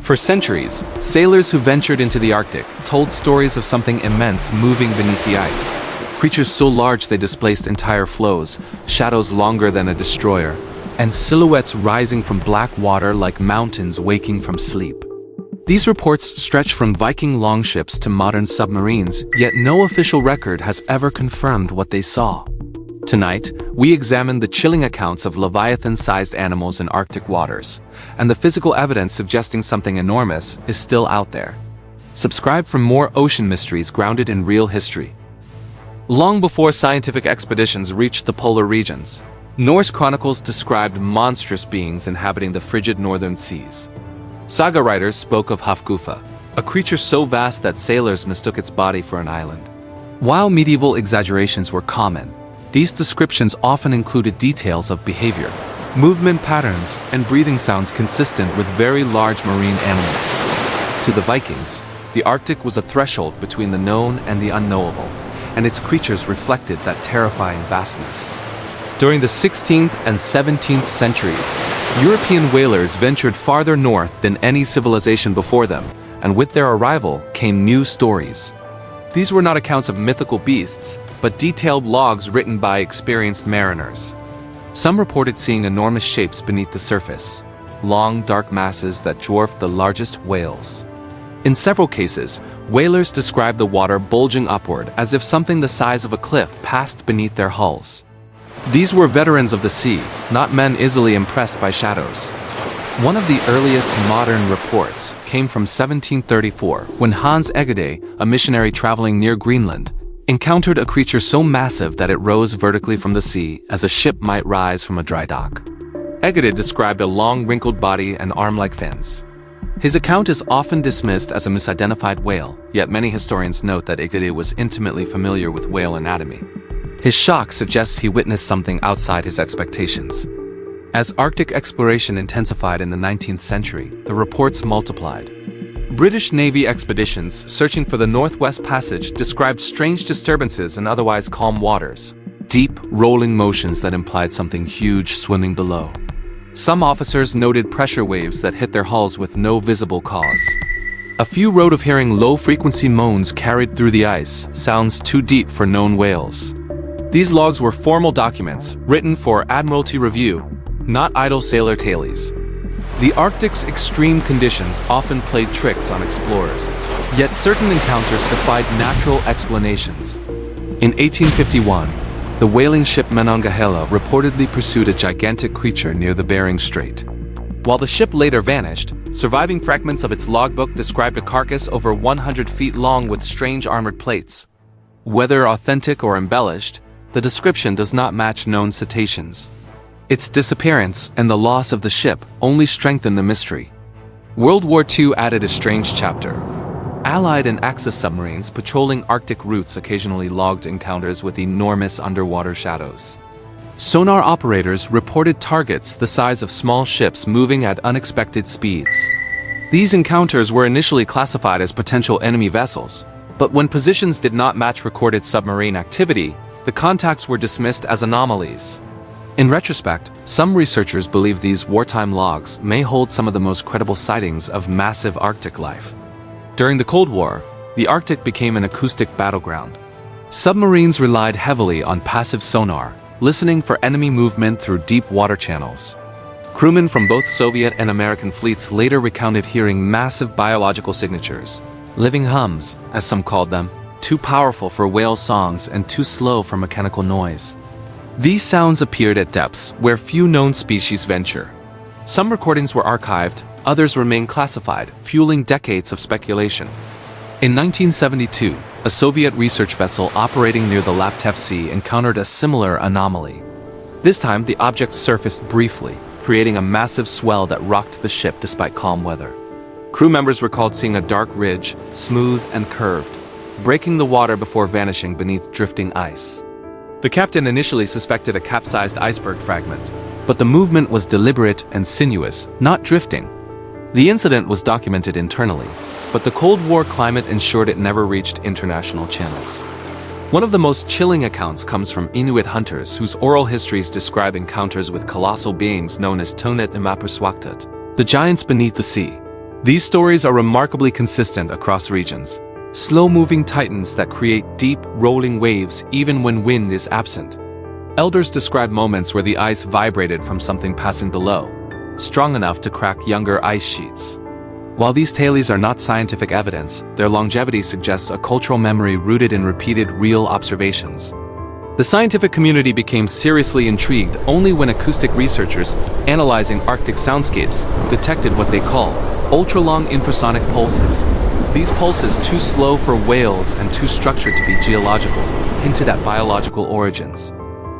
For centuries, sailors who ventured into the Arctic told stories of something immense moving beneath the ice. Creatures so large they displaced entire floes, shadows longer than a destroyer, and silhouettes rising from black water like mountains waking from sleep. These reports stretch from Viking longships to modern submarines, yet no official record has ever confirmed what they saw. Tonight, we examine the chilling accounts of Leviathan-sized animals in Arctic waters, and the physical evidence suggesting something enormous is still out there. Subscribe for more ocean mysteries grounded in real history. Long before scientific expeditions reached the polar regions, Norse chronicles described monstrous beings inhabiting the frigid northern seas. Saga writers spoke of Hafgufa, a creature so vast that sailors mistook its body for an island. While medieval exaggerations were common, these descriptions often included details of behavior, movement patterns, and breathing sounds consistent with very large marine animals. To the Vikings, the Arctic was a threshold between the known and the unknowable, and its creatures reflected that terrifying vastness. During the 16th and 17th centuries, European whalers ventured farther north than any civilization before them, and with their arrival came new stories. These were not accounts of mythical beasts, but detailed logs written by experienced mariners. Some reported seeing enormous shapes beneath the surface, long, dark masses that dwarfed the largest whales. In several cases, whalers described the water bulging upward as if something the size of a cliff passed beneath their hulls. These were veterans of the sea, not men easily impressed by shadows. One of the earliest modern reports came from 1734, when Hans Egede, a missionary traveling near Greenland, encountered a creature so massive that it rose vertically from the sea as a ship might rise from a dry dock. Egede described a long wrinkled body and arm-like fins. His account is often dismissed as a misidentified whale, yet many historians note that Egede was intimately familiar with whale anatomy. His shock suggests he witnessed something outside his expectations. As Arctic exploration intensified in the 19th century, the reports multiplied. British Navy expeditions searching for the Northwest Passage described strange disturbances in otherwise calm waters, deep, rolling motions that implied something huge swimming below. Some officers noted pressure waves that hit their hulls with no visible cause. A few wrote of hearing low-frequency moans carried through the ice, sounds too deep for known whales. These logs were formal documents, written for Admiralty review, not idle sailor tales. The Arctic's extreme conditions often played tricks on explorers, yet certain encounters defied natural explanations. In 1851, the whaling ship Monongahela reportedly pursued a gigantic creature near the Bering Strait. While the ship later vanished, surviving fragments of its logbook described a carcass over 100 feet long with strange armored plates. Whether authentic or embellished, the description does not match known cetaceans. Its disappearance and the loss of the ship only strengthened the mystery. World War II added a strange chapter. Allied and Axis submarines patrolling Arctic routes occasionally logged encounters with enormous underwater shadows. Sonar operators reported targets the size of small ships moving at unexpected speeds. These encounters were initially classified as potential enemy vessels, but when positions did not match recorded submarine activity, the contacts were dismissed as anomalies. In retrospect, some researchers believe these wartime logs may hold some of the most credible sightings of massive Arctic life. During the Cold War, the Arctic became an acoustic battleground. Submarines relied heavily on passive sonar, listening for enemy movement through deep water channels. Crewmen from both Soviet and American fleets later recounted hearing massive biological signatures, living hums, as some called them, too powerful for whale songs and too slow for mechanical noise. These sounds appeared at depths where few known species venture. Some recordings were archived, others remain classified, fueling decades of speculation. In 1972, a Soviet research vessel operating near the Laptev Sea encountered a similar anomaly. This time, the object surfaced briefly, creating a massive swell that rocked the ship despite calm weather. Crew members recalled seeing a dark ridge, smooth and curved, breaking the water before vanishing beneath drifting ice. The captain initially suspected a capsized iceberg fragment, but the movement was deliberate and sinuous, not drifting. The incident was documented internally, but the Cold War climate ensured it never reached international channels. One of the most chilling accounts comes from Inuit hunters whose oral histories describe encounters with colossal beings known as Tonet Imaperswaktet, the giants beneath the sea. These stories are remarkably consistent across regions. Slow-moving titans that create deep, rolling waves even when wind is absent. Elders describe moments where the ice vibrated from something passing below, strong enough to crack younger ice sheets. While these tales are not scientific evidence, their longevity suggests a cultural memory rooted in repeated real observations. The scientific community became seriously intrigued only when acoustic researchers analyzing Arctic soundscapes detected what they call ultra-long infrasonic pulses. These pulses, too slow for whales and too structured to be geological, hinted at biological origins.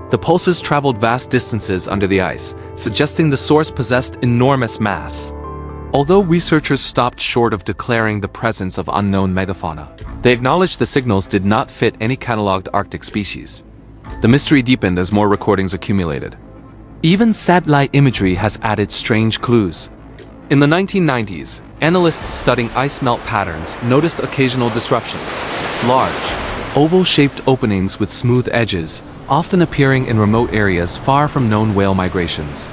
The pulses traveled vast distances under the ice, suggesting the source possessed enormous mass. Although researchers stopped short of declaring the presence of unknown megafauna, they acknowledged the signals did not fit any cataloged Arctic species. The mystery deepened as more recordings accumulated. Even satellite imagery has added strange clues. In the 1990s, analysts studying ice melt patterns noticed occasional disruptions. Large, oval-shaped openings with smooth edges, often appearing in remote areas far from known whale migrations.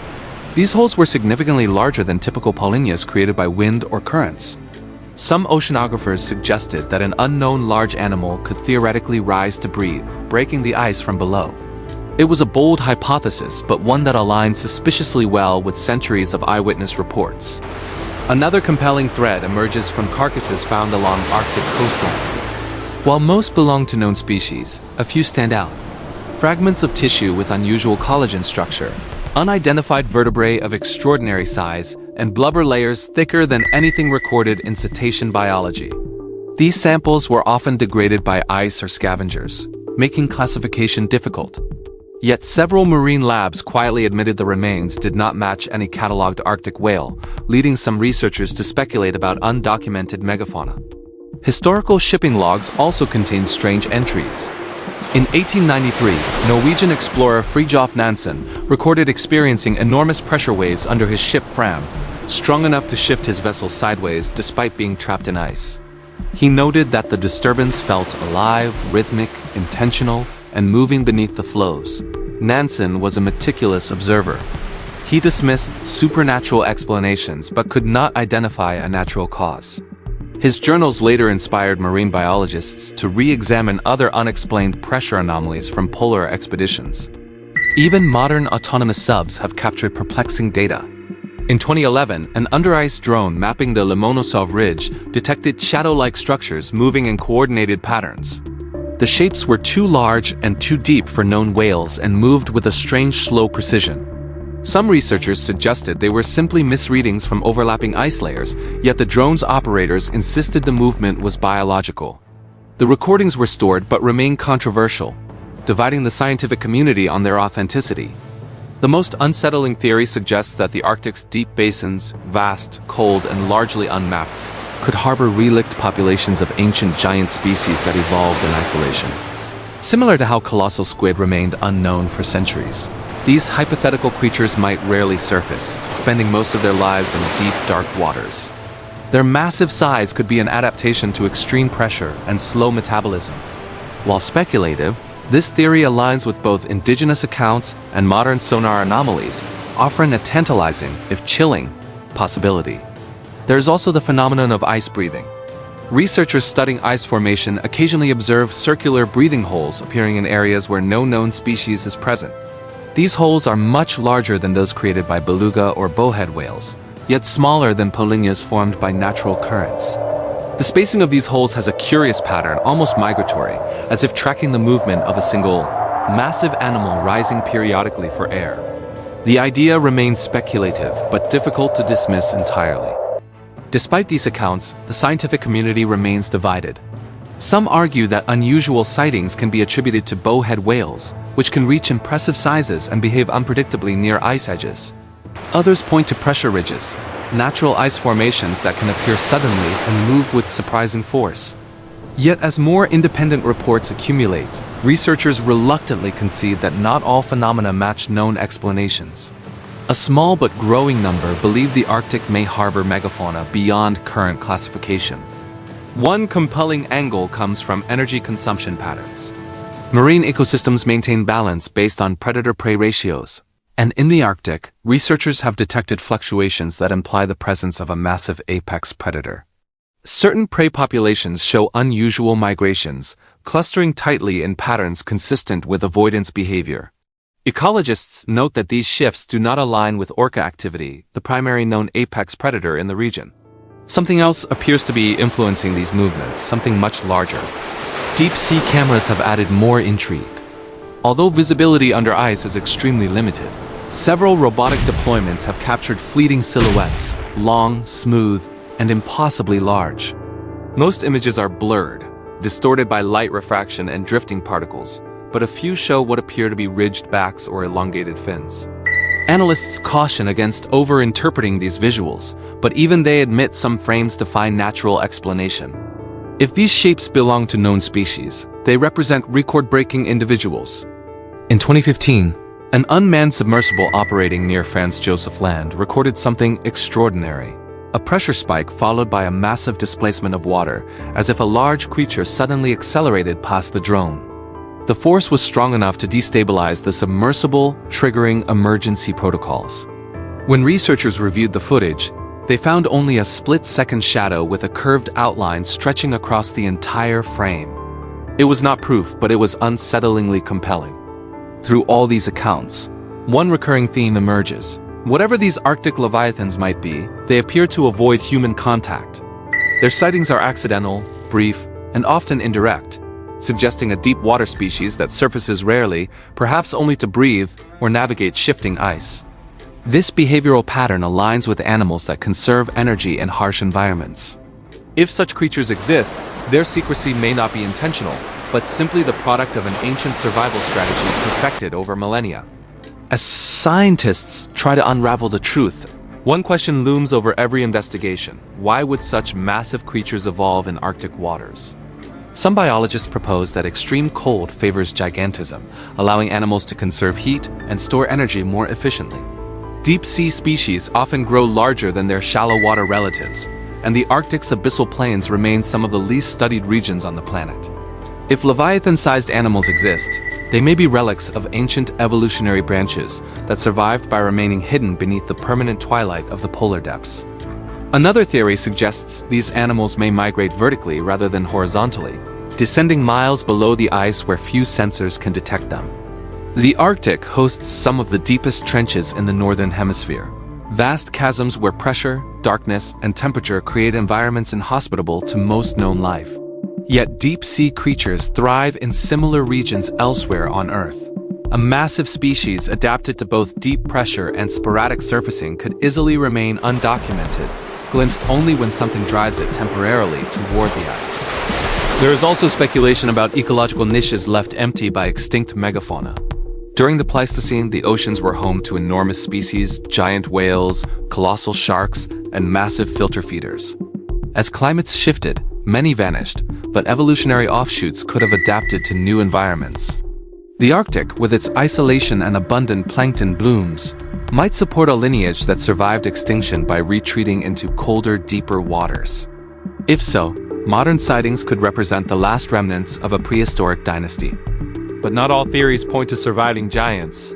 These holes were significantly larger than typical polynyas created by wind or currents. Some oceanographers suggested that an unknown large animal could theoretically rise to breathe, breaking the ice from below. It was a bold hypothesis, but one that aligned suspiciously well with centuries of eyewitness reports. Another compelling thread emerges from carcasses found along Arctic coastlines. While most belong to known species, a few stand out. Fragments of tissue with unusual collagen structure, unidentified vertebrae of extraordinary size, and blubber layers thicker than anything recorded in cetacean biology. These samples were often degraded by ice or scavengers, making classification difficult. Yet several marine labs quietly admitted the remains did not match any catalogued Arctic whale, leading some researchers to speculate about undocumented megafauna. Historical shipping logs also contain strange entries. In 1893, Norwegian explorer Fridtjof Nansen recorded experiencing enormous pressure waves under his ship Fram, strong enough to shift his vessel sideways despite being trapped in ice. He noted that the disturbance felt alive, rhythmic, intentional, and moving beneath the flows. Nansen was a meticulous observer. He dismissed supernatural explanations but could not identify a natural cause. His journals later inspired marine biologists to re-examine other unexplained pressure anomalies from polar expeditions. Even modern autonomous subs have captured perplexing data. In 2011, an under-ice drone mapping the Lomonosov Ridge detected shadow-like structures moving in coordinated patterns. The shapes were too large and too deep for known whales and moved with a strange slow precision. Some researchers suggested they were simply misreadings from overlapping ice layers, yet the drone's operators insisted the movement was biological. The recordings were stored but remain controversial, dividing the scientific community on their authenticity. The most unsettling theory suggests that the Arctic's deep basins, vast, cold, and largely unmapped, could harbor relict populations of ancient giant species that evolved in isolation. Similar to how colossal squid remained unknown for centuries, these hypothetical creatures might rarely surface, spending most of their lives in deep, dark waters. Their massive size could be an adaptation to extreme pressure and slow metabolism. While speculative, this theory aligns with both indigenous accounts and modern sonar anomalies, offering a tantalizing, if chilling, possibility. There is also the phenomenon of ice breathing. Researchers studying ice formation occasionally observe circular breathing holes appearing in areas where no known species is present. These holes are much larger than those created by beluga or bowhead whales, yet smaller than polynyas formed by natural currents. The spacing of these holes has a curious pattern, almost migratory, as if tracking the movement of a single, massive animal rising periodically for air. The idea remains speculative, but difficult to dismiss entirely. Despite these accounts, the scientific community remains divided. Some argue that unusual sightings can be attributed to bowhead whales, which can reach impressive sizes and behave unpredictably near ice edges. Others point to pressure ridges, natural ice formations that can appear suddenly and move with surprising force. Yet as more independent reports accumulate, researchers reluctantly concede that not all phenomena match known explanations. A small but growing number believe the Arctic may harbor megafauna beyond current classification. One compelling angle comes from energy consumption patterns. Marine ecosystems maintain balance based on predator-prey ratios. And in the Arctic, researchers have detected fluctuations that imply the presence of a massive apex predator. Certain prey populations show unusual migrations, clustering tightly in patterns consistent with avoidance behavior. Ecologists note that these shifts do not align with orca activity, the primary known apex predator in the region. Something else appears to be influencing these movements, something much larger. Deep-sea cameras have added more intrigue. Although visibility under ice is extremely limited, several robotic deployments have captured fleeting silhouettes, long, smooth, and impossibly large. Most images are blurred, distorted by light refraction and drifting particles, but a few show what appear to be ridged backs or elongated fins. Analysts caution against over-interpreting these visuals, but even they admit some frames defy natural explanation. If these shapes belong to known species, they represent record-breaking individuals. In 2015, an unmanned submersible operating near Franz Josef Land recorded something extraordinary. A pressure spike followed by a massive displacement of water, as if a large creature suddenly accelerated past the drone. The force was strong enough to destabilize the submersible, triggering emergency protocols. When researchers reviewed the footage, they found only a split-second shadow with a curved outline stretching across the entire frame. It was not proof, but it was unsettlingly compelling. Through all these accounts, one recurring theme emerges. Whatever these Arctic leviathans might be, they appear to avoid human contact. Their sightings are accidental, brief, and often indirect, suggesting a deep water species that surfaces rarely, perhaps only to breathe or navigate shifting ice. This behavioral pattern aligns with animals that conserve energy in harsh environments. If such creatures exist, their secrecy may not be intentional, but simply the product of an ancient survival strategy perfected over millennia. As scientists try to unravel the truth, one question looms over every investigation: why would such massive creatures evolve in Arctic waters? Some biologists propose that extreme cold favors gigantism, allowing animals to conserve heat and store energy more efficiently. Deep-sea species often grow larger than their shallow-water relatives, and the Arctic's abyssal plains remain some of the least studied regions on the planet. If Leviathan-sized animals exist, they may be relics of ancient evolutionary branches that survived by remaining hidden beneath the permanent twilight of the polar depths. Another theory suggests these animals may migrate vertically rather than horizontally, descending miles below the ice where few sensors can detect them. The Arctic hosts some of the deepest trenches in the northern hemisphere, vast chasms where pressure, darkness, and temperature create environments inhospitable to most known life. Yet deep-sea creatures thrive in similar regions elsewhere on Earth. A massive species adapted to both deep pressure and sporadic surfacing could easily remain undocumented, glimpsed only when something drives it temporarily toward the ice. There is also speculation about ecological niches left empty by extinct megafauna. During the Pleistocene, the oceans were home to enormous species, giant whales, colossal sharks, and massive filter feeders. As climates shifted, many vanished, but evolutionary offshoots could have adapted to new environments. The Arctic, with its isolation and abundant plankton blooms, might support a lineage that survived extinction by retreating into colder, deeper waters. If so, modern sightings could represent the last remnants of a prehistoric dynasty. But not all theories point to surviving giants.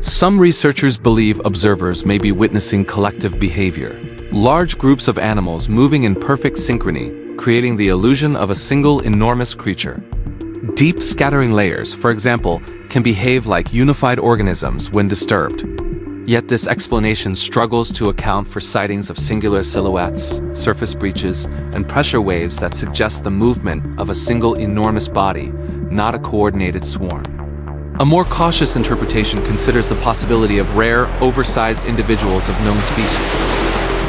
Some researchers believe observers may be witnessing collective behavior, large groups of animals moving in perfect synchrony, creating the illusion of a single enormous creature. Deep scattering layers, for example, can behave like unified organisms when disturbed. Yet this explanation struggles to account for sightings of singular silhouettes, surface breaches, and pressure waves that suggest the movement of a single enormous body, not a coordinated swarm. A more cautious interpretation considers the possibility of rare, oversized individuals of known species.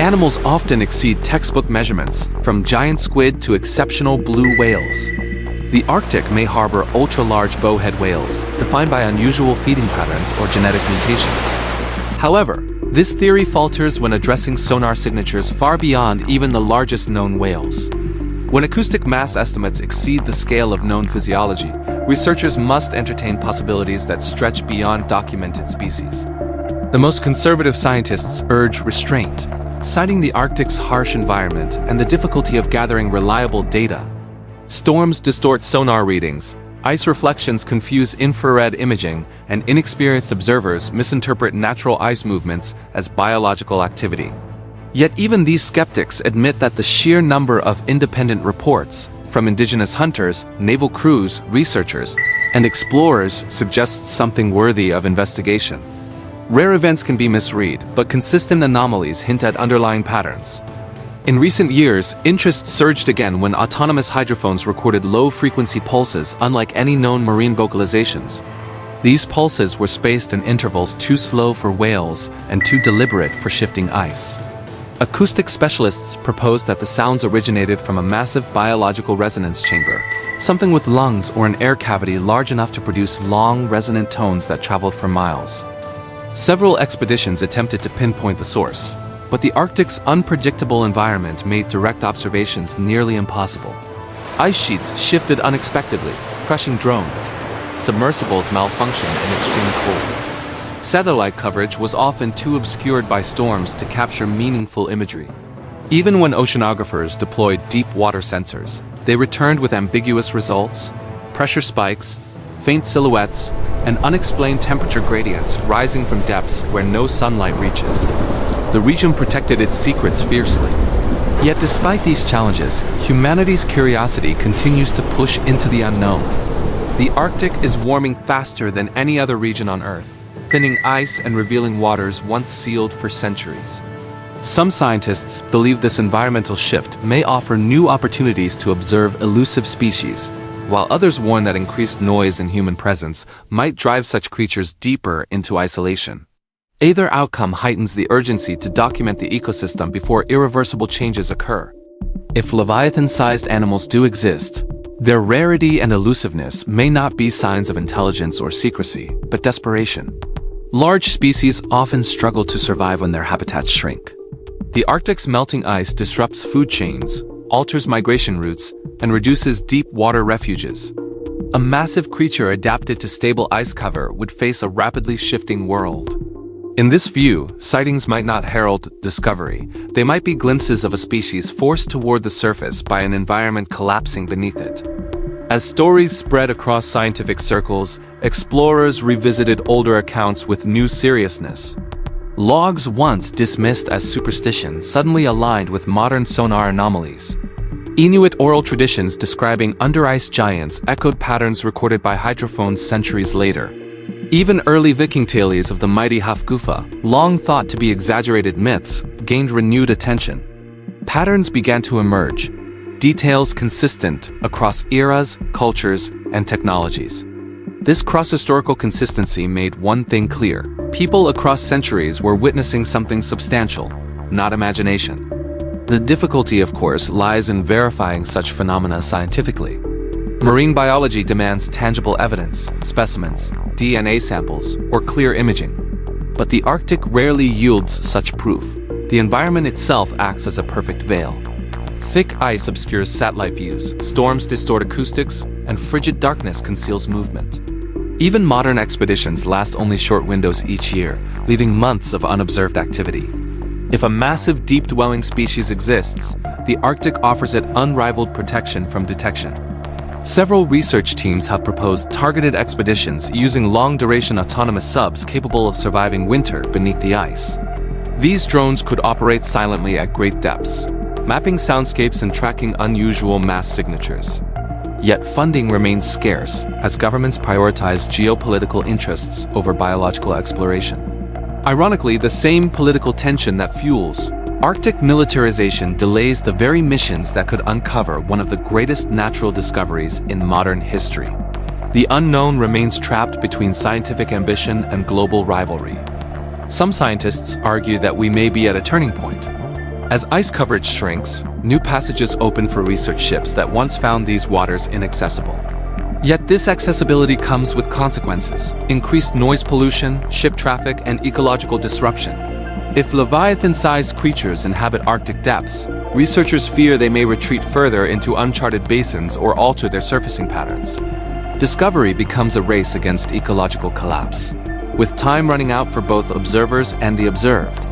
Animals often exceed textbook measurements, from giant squid to exceptional blue whales. The Arctic may harbor ultra-large bowhead whales, defined by unusual feeding patterns or genetic mutations. However, this theory falters when addressing sonar signatures far beyond even the largest known whales. When acoustic mass estimates exceed the scale of known physiology, researchers must entertain possibilities that stretch beyond documented species. The most conservative scientists urge restraint, citing the Arctic's harsh environment and the difficulty of gathering reliable data. Storms distort sonar readings, Ice reflections confuse infrared imaging, and inexperienced observers misinterpret natural ice movements as biological activity. Yet even these skeptics admit that the sheer number of independent reports, from indigenous hunters, naval crews, researchers, and explorers suggests something worthy of investigation. Rare events can be misread, but consistent anomalies hint at underlying patterns. In recent years, interest surged again when autonomous hydrophones recorded low-frequency pulses unlike any known marine vocalizations. These pulses were spaced in intervals too slow for whales and too deliberate for shifting ice. Acoustic specialists propose that the sounds originated from a massive biological resonance chamber, something with lungs or an air cavity large enough to produce long, resonant tones that traveled for miles. Several expeditions attempted to pinpoint the source, but the Arctic's unpredictable environment made direct observations nearly impossible. Ice sheets shifted unexpectedly, crushing drones. Submersibles malfunctioned in extreme cold. Satellite coverage was often too obscured by storms to capture meaningful imagery. Even when oceanographers deployed deep water sensors, they returned with ambiguous results, pressure spikes, faint silhouettes, and unexplained temperature gradients rising from depths where no sunlight reaches. The region protected its secrets fiercely. Yet despite these challenges, humanity's curiosity continues to push into the unknown. The Arctic is warming faster than any other region on Earth, thinning ice and revealing waters once sealed for centuries. Some scientists believe this environmental shift may offer new opportunities to observe elusive species, while others warn that increased noise and human presence might drive such creatures deeper into isolation. Either outcome heightens the urgency to document the ecosystem before irreversible changes occur. If Leviathan-sized animals do exist, their rarity and elusiveness may not be signs of intelligence or secrecy, but desperation. Large species often struggle to survive when their habitats shrink. The Arctic's melting ice disrupts food chains, alters migration routes, and reduces deep water refuges. A massive creature adapted to stable ice cover would face a rapidly shifting world. In this view, sightings might not herald discovery. They might be glimpses of a species forced toward the surface by an environment collapsing beneath it. As stories spread across scientific circles, explorers revisited older accounts with new seriousness. Logs once dismissed as superstition suddenly aligned with modern sonar anomalies. Inuit oral traditions describing under-ice giants echoed patterns recorded by hydrophones centuries later. Even early Viking tales of the mighty Hafgufa, long thought to be exaggerated myths, gained renewed attention. Patterns began to emerge, details consistent across eras, cultures, and technologies. This cross-historical consistency made one thing clear: people across centuries were witnessing something substantial, not imagination. The difficulty, of course, lies in verifying such phenomena scientifically. Marine biology demands tangible evidence, specimens, DNA samples, or clear imaging. But the Arctic rarely yields such proof. The environment itself acts as a perfect veil. Thick ice obscures satellite views, storms distort acoustics, and frigid darkness conceals movement. Even modern expeditions last only short windows each year, leaving months of unobserved activity. If a massive deep-dwelling species exists, the Arctic offers it unrivaled protection from detection. Several research teams have proposed targeted expeditions using long-duration autonomous subs capable of surviving winter beneath the ice. These drones could operate silently at great depths, mapping soundscapes and tracking unusual mass signatures. Yet funding remains scarce as governments prioritize geopolitical interests over biological exploration. Ironically, the same political tension that fuels Arctic militarization delays the very missions that could uncover one of the greatest natural discoveries in modern history. The unknown remains trapped between scientific ambition and global rivalry. Some scientists argue that we may be at a turning point. As ice coverage shrinks, new passages open for research ships that once found these waters inaccessible. Yet this accessibility comes with consequences: increased noise pollution, ship traffic, and ecological disruption. If Leviathan-sized creatures inhabit Arctic depths, researchers fear they may retreat further into uncharted basins or alter their surfacing patterns. Discovery becomes a race against ecological collapse, with time running out for both observers and the observed.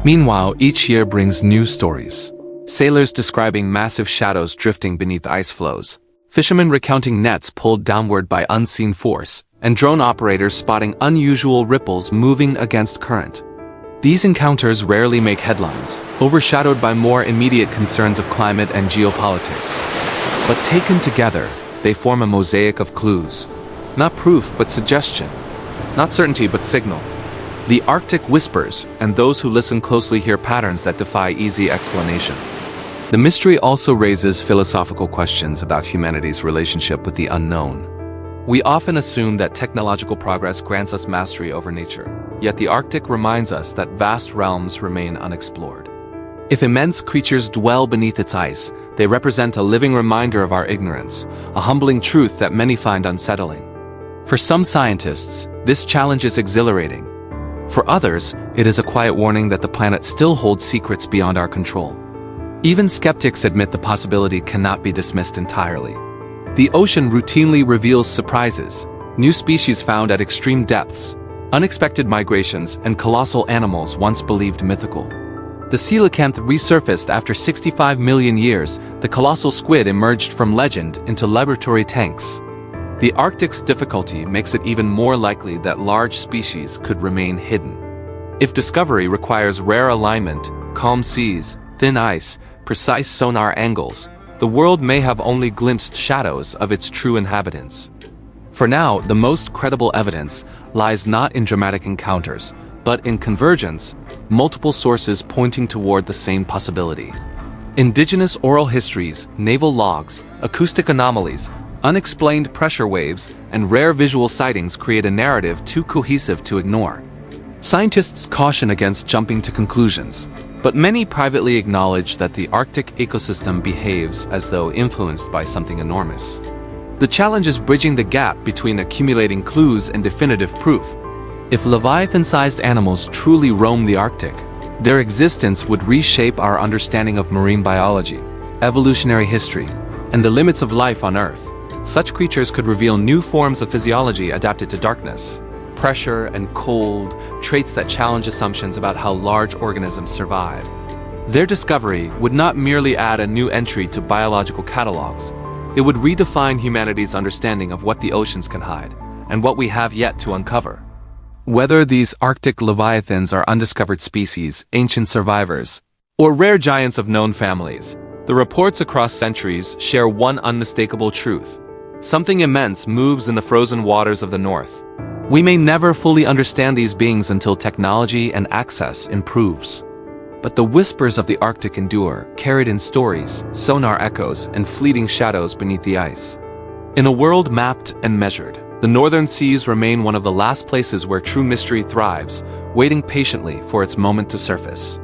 Meanwhile, each year brings new stories. Sailors describing massive shadows drifting beneath ice floes, Fishermen recounting nets pulled downward by unseen force, and drone operators spotting unusual ripples moving against current. These encounters rarely make headlines, overshadowed by more immediate concerns of climate and geopolitics. But taken together, they form a mosaic of clues. Not proof, but suggestion. Not certainty, but signal. The Arctic whispers, and those who listen closely hear patterns that defy easy explanation. The mystery also raises philosophical questions about humanity's relationship with the unknown. We often assume that technological progress grants us mastery over nature, yet the Arctic reminds us that vast realms remain unexplored. If immense creatures dwell beneath its ice, they represent a living reminder of our ignorance, a humbling truth that many find unsettling. For some scientists, this challenge is exhilarating. For others, it is a quiet warning that the planet still holds secrets beyond our control. Even skeptics admit the possibility cannot be dismissed entirely. The ocean routinely reveals surprises, new species found at extreme depths, unexpected migrations, and colossal animals once believed mythical. The coelacanth resurfaced after 65 million years. The colossal squid emerged from legend into laboratory tanks. The Arctic's difficulty makes it even more likely that large species could remain hidden. If discovery requires rare alignment, calm seas, thin ice, precise sonar angles, the world may have only glimpsed shadows of its true inhabitants. For now, the most credible evidence lies not in dramatic encounters, but in convergence, multiple sources pointing toward the same possibility. Indigenous oral histories, naval logs, acoustic anomalies, unexplained pressure waves, and rare visual sightings create a narrative too cohesive to ignore. Scientists caution against jumping to conclusions, but many privately acknowledge that the Arctic ecosystem behaves as though influenced by something enormous. The challenge is bridging the gap between accumulating clues and definitive proof. If Leviathan-sized animals truly roam the Arctic, their existence would reshape our understanding of marine biology, evolutionary history, and the limits of life on Earth. Such creatures could reveal new forms of physiology adapted to darkness, pressure, and cold, traits that challenge assumptions about how large organisms survive. Their discovery would not merely add a new entry to biological catalogs, it would redefine humanity's understanding of what the oceans can hide, and what we have yet to uncover. Whether these Arctic leviathans are undiscovered species, ancient survivors, or rare giants of known families, the reports across centuries share one unmistakable truth. Something immense moves in the frozen waters of the North. We may never fully understand these beings until technology and access improves. But the whispers of the Arctic endure, carried in stories, sonar echoes, and fleeting shadows beneath the ice. In a world mapped and measured, the northern seas remain one of the last places where true mystery thrives, waiting patiently for its moment to surface.